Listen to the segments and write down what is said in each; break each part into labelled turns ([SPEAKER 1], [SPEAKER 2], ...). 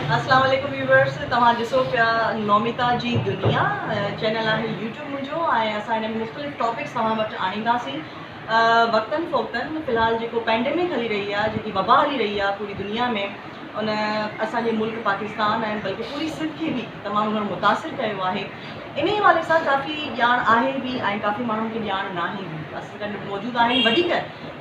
[SPEAKER 1] अस्सलाम वालेकुम व्यूवर्स, तव्हां ॾिसो पिया नौमिता जी दुनिया चैनल आहे यूट्यूब मुंहिंजो ऐं असां हिन में मुख़्तलिफ़ टॉपिक्स तव्हां वटि आणींदासीं। वक़्तनि फ़ोक़तनि फ़िलहाल जेको पैंडेमिक हली रही आहे, जेकी वबा हली रही आहे पूरी दुनिया में, उन असांजे मुल्क पाकिस्तान ऐं बल्कि पूरी सिंध खे बि तमामु घणो मुतासिर कयो आहे। इन ई हवाले सां काफ़ी ॼाण आहे बि ऐं काफ़ी माण्हुनि खे ॼाण नाहे बि। असां गॾु मौजूदु आहिनि वधीक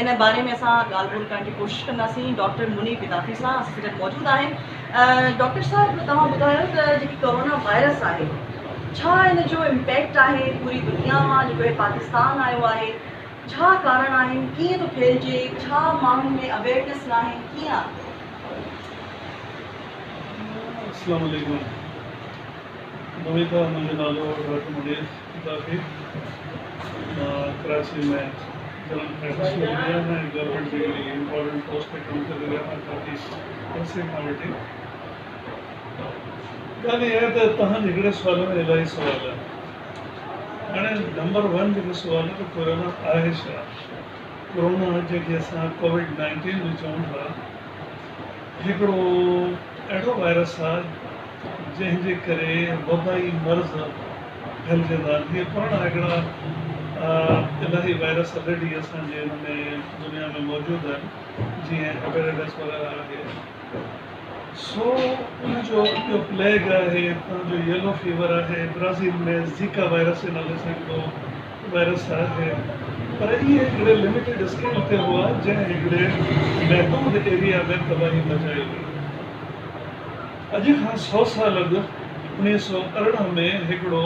[SPEAKER 1] इन बारे में असां ॻाल्हि ॿोल करण जी कोशिशि कंदासीं। डॉक्टर मुनीब इदाफ़ी सां असां गॾु मौजूदु आहिनि। डॉक्टर साहब, तव्हां ॿुधायो त जेकी कोरोना वायरस आहे, छा इन जो इम्पैक्ट आहे पूरी दुनिया मां जेको हे पाकिस्तान आयो आहे? छा कारण आहिनि, कीअं थो फैलिजे, छा माण्हुनि में अवेयरनेस न आहे, कीअं आहे?
[SPEAKER 2] अस्सलाम वालेकुम। नमिता मुंहिंजो नालो डॉक्टर मुनीब इदाफ़ी, कराची में जनरल प्रैक्टिस में मैं गवर्नमेंट जी इम्पोर्टेंट पोस्ट पे कम कर रहा हूँ काफ़ी अर्से खां वठी। ॻाल्हि इहा आहे त तव्हां हिकिड़े सुवाल में इलाही सुवाल आहिनि। हाणे नंबर 1 जेको सुवाल आहे त कोरोना आहे छा? कोरोना जेके असां कोविड-19 बि चऊं था, हिकिड़ो अहिड़ो वायरस आहे जंहिंजे करे वबाई मर्ज़ फैलिजे था। जीअं पुराणा हिकिड़ा इलाही वायरस ऑलरेडी असांजे हिन में दुनिया में मौजूदु आहिनि, जीअं हेपेटाइटिस वग़ैरह आहे। सो उनजो ॿियो प्लेग आहे, तव्हांजो येलो फीवर आहे, ब्राज़ील में ज़ीका वायरस जे नाले सां हिकिड़ो वायरस आहे। पर इहे हिकिड़े लिमिटेड स्केल ते हुआ जंहिं हिकिड़े महदूद एरिया में तबाही मचाई हुई। अॼु खां 100 साल अॻु 1918 में हिकिड़ो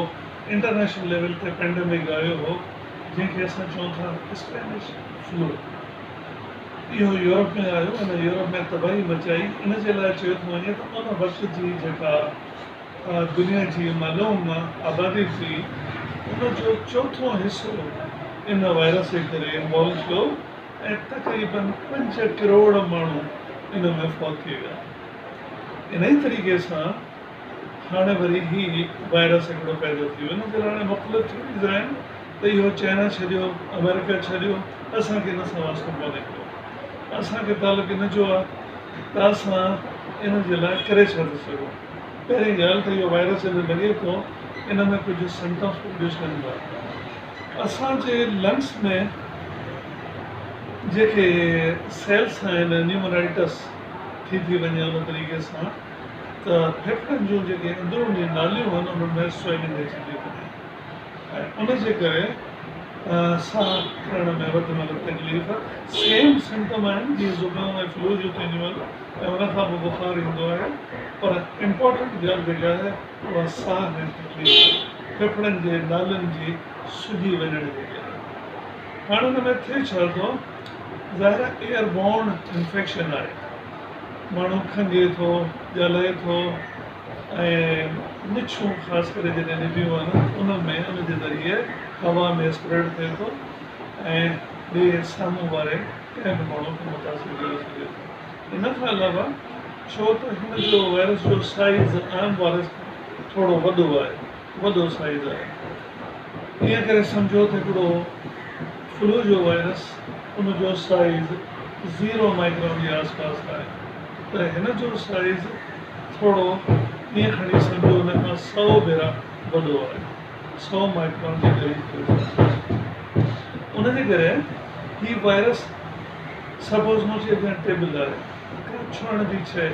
[SPEAKER 2] इंटरनेशनल लेवल ते पैंडेमिक आयो हो, जंहिंखे असां चऊं था स्पेनिश फ्लू। इहो यूरोप में आयो ऐं यूरोप में तबाही मचाई। इन जे लाइ चयो थो वञे त उन वक़्त जी जेका दुनिया जी मालूम आबादी थी, उनजो चौथों हिसो इन वायरस जे करे इन्वॉल्व थियो ऐं तक़रीबन 5 करोड़ माण्हू इन में फौत थी विया। इन ई तरीक़े सां हाणे वरी ही वायरस हिकिड़ो पैदा थी वियो। इन जे लाइ मुख़्तलिफ़ थ्योरीज़ आहिनि त इहो चाइना छॾियो, अमेरिका छॾियो, असांखे इन सां वास्तो कोन्हे को। असांखे तालुक़ु इन जो आहे त असां इन जे लाइ करे छा था सघूं। पहिरीं ॻाल्हि त इहो वायरस जॾहिं लॻे थो, इन में कुझु सिम्टम्स प्रोड्यूस कंदो आहे। असांजे लंग्स में जेके सेल्स आहिनि, न्यूमराइटस थी वञे उन तरीक़े सां, त फेफड़नि जूं जेके अंदरूनी नालियूं आहिनि उन्हनि में स्वेलिंग अची थी वञे ऐं उनजे करे साह खणण में वधि में वधि तकलीफ़। सेम सिम्टम आहिनि जीअं ज़ुकाम ऐं फ्लू जूं थींदियूं आहिनि ऐं उनखां पोइ बुखार ईंदो आहे। पर इम्पोर्टेंट ॻाल्हि जेका आहे उहा साह ऐं तकलीफ़, फेफड़नि जे नालियुनि जी सुॼी वञण जी आहे। हाणे हुन में थिए छा थो, ज़ाहिर एयरबॉर्न इंफेक्शन आहे। माण्हू खंघे थो, ॻाल्हाए थो ऐं निछूं ख़ासि करे जॾहिं निबियूं आहिनि उन में उनजे ज़रिए हवा में स्प्रेड थिए थो ऐं ॿिए साम्हूं वारे कंहिं बि माण्हू खे मुतासिर करे सघे थो। इन खां अलावा छो त हिन जो वायरस जो साइज़ आम वायरस थोरो वॾो आहे, वॾो साइज़ आहे। ईअं करे सम्झो त हिकिड़ो फ्लू जो वायरस, उनजो साइज़ 0 माइक्रोन जे आसपास आहे, त हिन जो साइज़ थोरो ईअं खणी सम्झो हुन खां 100 भेरा वॾो आहे, 100 माइक्रोन जे क़रीब। उनजे करे ही वायरस सपोज़ मूं चए पिया टेबल आहे, का छुअण जी शइ,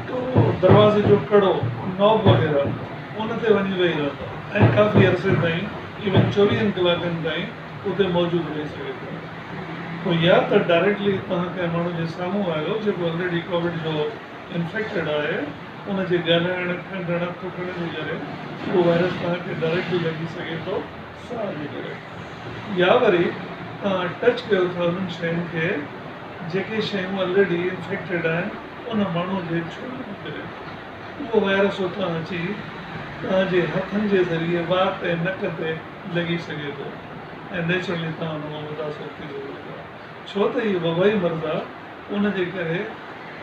[SPEAKER 2] तो दरवाज़े जो कड़ो, नॉब वग़ैरह उन ते वञी वेही रहंदो ऐं काफ़ी अरसे ताईं, इवन 24 कलाकनि ताईं उते मौजूदु रही सघे थो। पोइ या त डायरेक्टली तव्हां कंहिं माण्हू जे साम्हूं आयो जेको ऑलरेडी कोविड जो इंफेक्टेड आहे, उनजे ॻाल्हाइण, खंडण, थुकण जे करे उहो वायरस तव्हांखे डायरेक्टली लॻी सघे थो साह जे करे। या वरी तव्हां टच कयो था उन्हनि शयुनि खे जेके शयूं ऑलरेडी इंफेक्टेड आहिनि उन माण्हू जे छुअण जे करे उहो वायरस उतां अची तव्हांजे हथनि जे ज़रिए वात ऐं नक ते लॻी सघे थो ऐं नेचुरली तव्हां हुन मां मुतासिर थी सघो था। छो त इहो वबाई मर्ज़ आहे, उनजे करे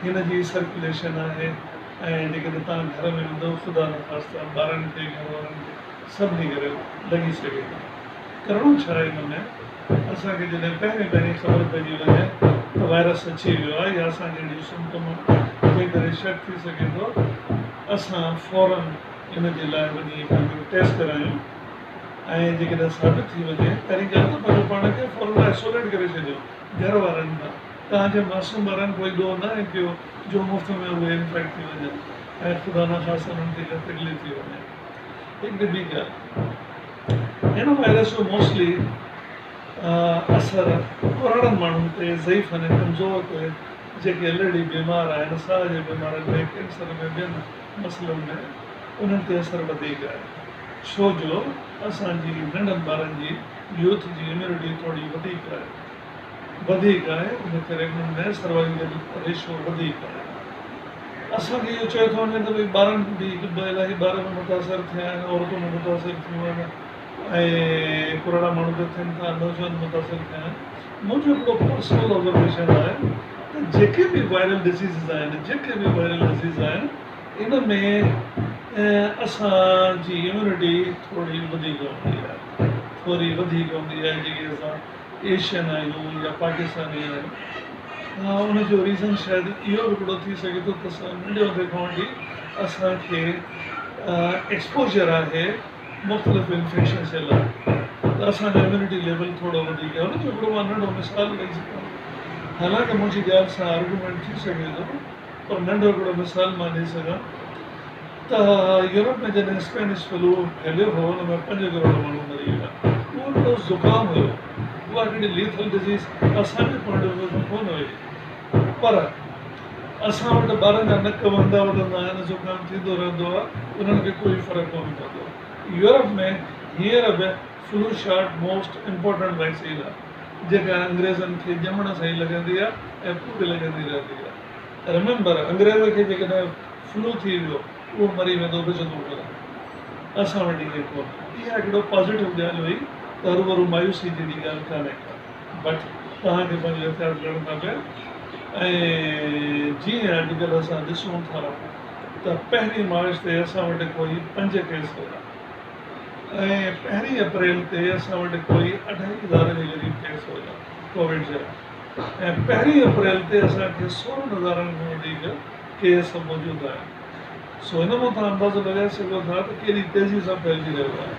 [SPEAKER 2] हिन जी सर्कुलेशन आहे ऐं जेकॾहिं तव्हां घर में वेंदो, ख़ुदा न ख़ास्ता ॿारनि खे, घर वारनि खे, सभिनी करे लॻी सघे थो। करिणो छा आहे हिन में, असांखे जॾहिं पहिरीं ख़बर पइजी वञे त वायरस अची वियो आहे या असांखे अहिड़ियूं सिम्टम ॿुधी करे शक थी सघे थो असां फ़ौरन इन जे लाइ वञी पंहिंजो टेस्ट करायूं ऐं जेकॾहिं साबित थी वञे पहिरीं ॻाल्हि त पंहिंजो पाण खे फ़ौरन आइसोलेट करे छॾियो घर वारनि खां तव्हांजे मासूम ॿारनि कोई ॾोह न आहे कयो जो मुफ़्त में उहे इन्फेक्ट थी वञनि ऐं ख़ुदा न ख़ासि उन्हनि खे का तकलीफ़ थी वञे हिकिड़ी ॿी ॻाल्हि हिन वायरस जो मोस्टली असरु पुराणनि माण्हुनि ते ज़ईफ़ ऐं कमज़ोर ते जेके ऑलरेडी बीमार आहिनि साह जे बीमारियुनि में कैंसर में ॿियनि मसइलनि में उन्हनि ते असरु वधीक आहे छो जो असांजी नंढनि ॿारनि जी यूथ जी इम्यूनिटी थोरी वधीक आहे इन करे उन्हनि में सर्वाइवल रेशो वधीक आहे असांखे इहो चयो थो वञे त भई ॿारनि बि इलाही ॿार में मुतासिर थिया आहिनि औरतूं में मुतासिर थियूं आहिनि ऐं पुराणा माण्हू बि थियनि था नौजवान मुतासिर थिया आहिनि मुंहिंजो हिकिड़ो पर्सनल ऑब्ज़र्वेशन आहे त जेके बि वायरल डिसीज़िस आहिनि इन में असांजी इम्यूनिटी थोरी वधीक हूंदी आहे जेके असां एशियन आहियूं या पाकिस्तानी आहियूं उनजो रीज़न शायदि इहो हिकिड़ो थी सघे थो त असां नंढे हूंदे खां वठी असांखे एक्सपोजर आहे मुख़्तलिफ़ इन्फेक्शन जे लाइ त असांजो इम्यूनिटी लेवल थोरो वधीक आहे उनजो हिकिड़ो मां नंढो मिसाल ॾेई सघां हालांकि मुंहिंजी ॻाल्हि सां आर्गूमेंट थी सघे थो पर नंढो हिकिड़ो मिसाल मां ॾेई सघां त यूरोप में जॾहिं स्पेनिश फ्लू फैलियो हो हुन में 5 करोड़ माण्हू मरी विया उहो हिकिड़ो ज़ुकाम हुयो उहा हिकिड़ी लीथल डिज़ीज़ असांजे पॉइंट ऑफ व्यू में कोन हुई पर असां वटि ॿारनि जा नक वहंदा वधंदा आहिनि ज़ुकाम थींदो रहंदो आहे उन्हनि खे कोई फ़र्क़ु कोन पवंदो यूरोप में हींअर बि flu shot most important vaccine आहे जेका अंग्रेज़नि खे ॼमण सां ई लॻंदी आहे ऐं पूरी लॻंदी रहंदी आहे रिमेंबर अंग्रेज़ खे जेकॾहिं फ्लू थी वियो उहो मरी वेंदो विझंदो कोन असां वटि इहे कोन इहा हिकिड़ो पॉज़िटिव ॻाल्हि हुई त हरूभरू मायूसी जहिड़ी ॻाल्हि कान्हे बट तव्हांखे पंहिंजो एहतियात करणु खपे ऐं जीअं अॼुकल्ह असां ॾिसूं था त 1 मार्च ते असां वटि कोई 5 केस हुया ऐं 1 अप्रैल ते असां वटि कोई 2,500 जे क़रीब केस हुया कोविड जा ऐं 1 अप्रैल ते असांखे 16,000 खां वधीक केस मौजूदु आहिनि सो हिन मां तव्हां अंदाज़ो लॻाए सघो था त केॾी तेज़ी सां फैलिजी रहियो आहे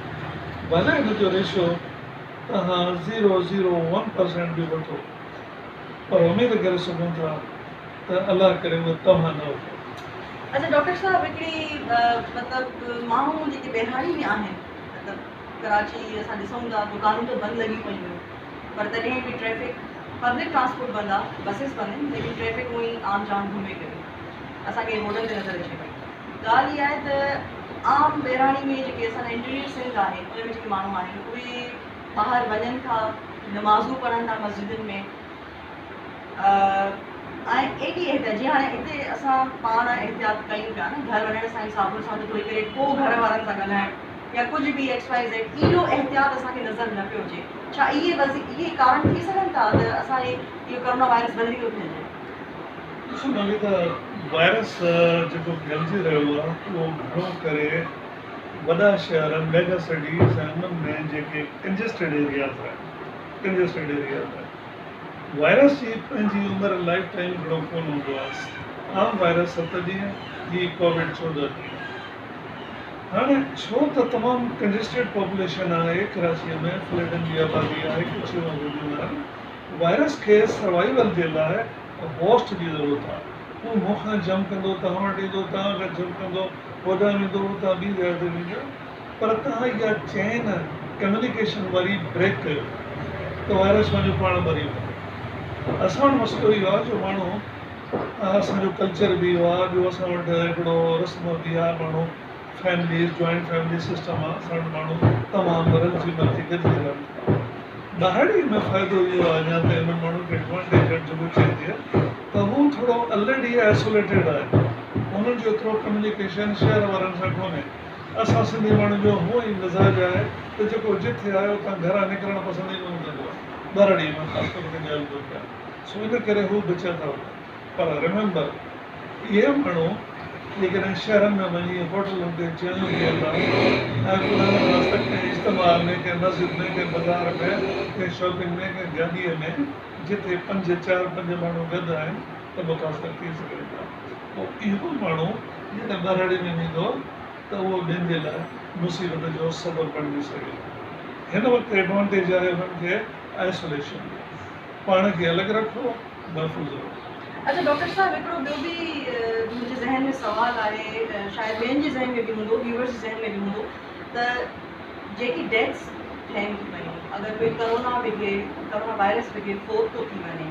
[SPEAKER 2] भले हिन जो रेशो तव्हां 0.01% बि वठो पर उमेद करे सघूं था त अलाह करे उहो तव्हां न वठो
[SPEAKER 1] अच्छा डॉक्टर साहब हिकिड़ी मतिलबु माण्हू जेके बेहाड़ी में आहिनि मतिलबु कराची असां ॾिसूं था दुकानूं त बंदि लॻी पयूं आहिनि पर तॾहिं बि ट्रैफिक पब्लिक ट्रांसपोर्ट बंदि आहे बसिस बंदि आहिनि लेकिन ट्रैफिक उहो ई आम जाम घुमे करे असांखे रोडनि ते नज़र अचे पई ॻाल्हि इहा आहे त आम बहिराणी में जेके असांजा इंटीरियर सिंध आहे उन में जेके माण्हू आहिनि उहे ॿाहिरि वञनि था नमाज़ूं पढ़नि था मस्जिदनि में ऐं एॾी एहतियात जीअं हाणे हिते असां पाण एहतियात कयूं पिया न घर वञण सां ई साबुण सां धोई करे को घर वारनि सां ॻाल्हाइणु या कुझु बि XYZ एॾो एहतियात असांखे नज़र न पियो अचे छा इहे कारण थी सघनि था त असांजे इहो कोरोना वायरस बदिली थो थिए
[SPEAKER 2] ॾिसो नमिता वायरस जेको फैलिजी रहियो आहे उहो घणो करे वॾा शहर मेगा सिटीज़ ऐं उन्हनि में जेके कंजेस्टेड एरियाज़ आहिनि वायरस जी पंहिंजी उमिरि लाइफ टाइम घणो कोन हूंदो आहे आम वायरस 7 ॾींहं ही कोविड 14 ॾींहं हाणे छो त तमामु कंजेस्टेड पॉपुलेशन आहे कराचीअ में फ्लैटनि जी आबादी आहे कुझु मौजूदु आहिनि वायरस खे सर्वाइवल जे लाइ होस्ट जी ज़रूरत आहे उहो मुंहं खां जम कंदो तव्हां वटि ईंदो तव्हां खां जम कंदो होॾां वेंदो तव्हां ॿी जॻह ते वेंदो पर तव्हां इहा चेन कम्युनिकेशन वारी ब्रेक कयो त वायरस पंहिंजो पाण मरी वेंदो असां वटि मसइलो इहो आहे जो माण्हू असांजो कल्चर बि इहो आहे ॿियो असां वटि हिकिड़ो रस्म बि आहे माण्हू फैमिलीज़ जॉइंट फैमिली सिस्टम आहे असां वटि माण्हू तमामु रलिजी मिलिजी गॾिजी रहनि ॿाहिरि में फ़ाइदो इहो आहे अञा त हिन माण्हू खे एडवांटेज जेको चइजे त हू थोरो ऑलरेडी आइसोलेटेड आहे हुननि जो एतिरो कम्युनिकेशन शहर वारनि सां कोन्हे असां सिंधी माण्हुनि जो हूअं ई मिज़ाज आहे त जेको जिथे आहे उतां घरां निकिरणु पसंदि ई कोन कंदो आहे ॿारड़ी में ख़ासि तौर ते ॻाल्हि थो कयां सो इन करे हू बचा था वठनि पर रिमेंबर इहे माण्हू जेकॾहिं शहरनि में वञी होटलुनि ते चइनि थियनि था ऐं कंहिं इस्तेमाल में कंहिं मस्जिद में कंहिं बाज़ार में कंहिं शॉपिंग में कंहिं गाॾीअ में जिते 4-5 माण्हू गॾु आहिनि त मुतासिर थी सघनि था। पोइ इहो माण्हू जॾहिं बरहड़ी में वेंदो त उहो ॿियनि जे लाइ मुसीबत जो सबबु बणिजी सघे। हिन वक़्तु एडवांटेज आहे हुननि खे आइसोलेशन, पाण खे अलॻि रखो, महफ़ूज़ रहो।
[SPEAKER 1] अच्छा डॉक्टर साहब, हिकिड़ो ॿियो बि मुंहिंजे ज़हन में सुवालु आहे, शायदि ॿियनि जे ज़हन में बि हूंदो, व्यूअर्स जे ज़हन में बि हूंदो, त जेकी डेथ्स थियनि थी पयूं, अगरि कोई करोना वायरस बिगे फोत थो थी वञे,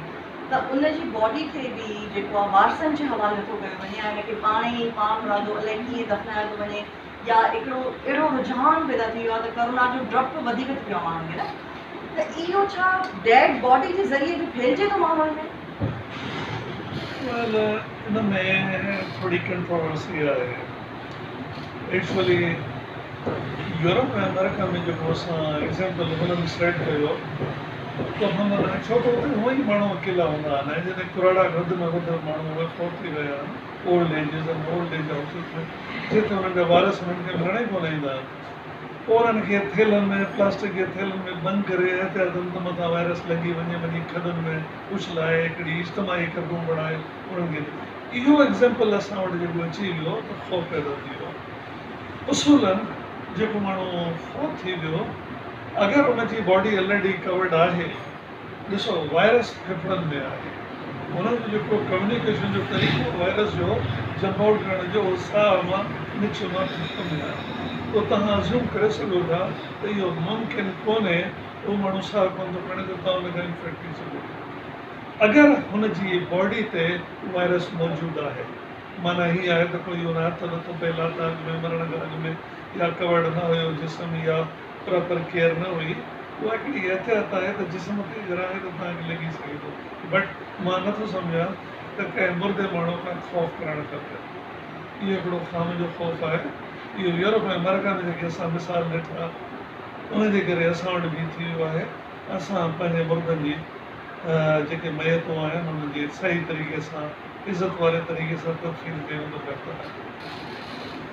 [SPEAKER 1] त उनजी बॉडी खे बि जेको आहे वारसनि जे हवाले नथो कयो वञे, या हिनखे पाण ई पाण मुरादो अलाए कीअं दफ़नायो थो वञे, या हिकिड़ो अहिड़ो रुझान पैदा थी वियो आहे त करोना जो डपु वधीक थी पियो आहे माण्हुनि खे न, त इहो छा डेड बॉडी जे ज़रिए बि फैलिजे थो माण्हुनि में?
[SPEAKER 2] वेल, इन में थोड़ी कंट्रोवर्सी आहे। एक्चुअली यूरोप ऐं अमेरिका में जेको असां एग्ज़ाम्पल हुननि सेट कयो, त हुन छो त हुते हूअं ई माण्हू अकेला हूंदा आहिनि, ऐं जॾहिं कुराड़ा वधि में वधि माण्हू उहे फोत थी विया आहिनि ओल्ड एजिस ऐं ओल्ड एज हाउसिस में, जिते हुननि जा वारस हुननि खे मिलण ई कोन ईंदा आहिनि। पोइ उन्हनि खे थेलनि में, प्लास्टिक जे थेलनि में बंदि करे एहतियातनि त मथां वायरस लॻी वञी खॾनि में उछलाए हिकिड़ी इज्तमाही क़दम बणाए उन्हनि खे। इहो एग्ज़ाम्पल असां वटि जेको अची वियो त ख़ौफ़ पैदा थी वियो। उसूलनि जेको माण्हू फोत थी वियो, अगरि उनजी बॉडी ऑलरेडी कवर्ड आहे, ॾिसो वायरस फेफड़नि में आहे, हुनजो जेको कम्युनिकेशन जो तरीक़ो वायरस जो जंप आउट करण जो, साह मां निच मां फेफड़ में आहे। तो तव्हां अज़्यूम करे सघो था त इहो मुमकिन कोन्हे उहो माण्हू साह कोन थो खणे त तव्हां हुनखे इन्फेक्ट थी सघो। अगरि हुनजी बॉडी ते वायरस मौजूदु आहे, माना हीअ आहे त कोई हुन हथ नथो पए लाता अॻ में मरण खां अॻ में, या कवर्ड न हुयो जिस्म, या प्रॉपर केयर न हुई, उहा हिकिड़ी एहतियात आहे त जिस्म ते गिराए त तव्हांखे लॻी सघे थो। बट मां नथो सम्झां त कंहिं मुर्दे माण्हू खां ख़ौफ़ करणु खपे। इहो हिकिड़ो ख़ाम जो ख़ौफ़ आहे। इहो यूरोप ऐं अमेरिका में जेके असां मिसाल ॾिठा, उनजे करे असां वटि बि थी वियो आहे। असां पंहिंजे मुर्दनि जी जेके मयतूं आहिनि उन्हनि जी सही तरीक़े सां, इज़त वारे तरीक़े सां तफ़सील कयूं त बहितर आहे।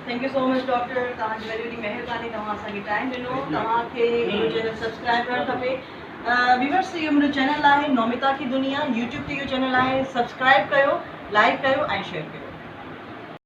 [SPEAKER 1] Thank you so much doctor, तव्हांजी वॾी वॾी महिरबानी, तव्हां असांखे टाइम ॾिनो। तव्हांखे इहो चैनल सब्सक्राइब करणु खपे। व्यूअर्स, इहो मुंहिंजो चैनल आहे नौमिता की दुनिया, यूट्यूब ते इहो चैनल आहे, सब्सक्राइब कयो, लाइक कयो ऐं शेयर कयो।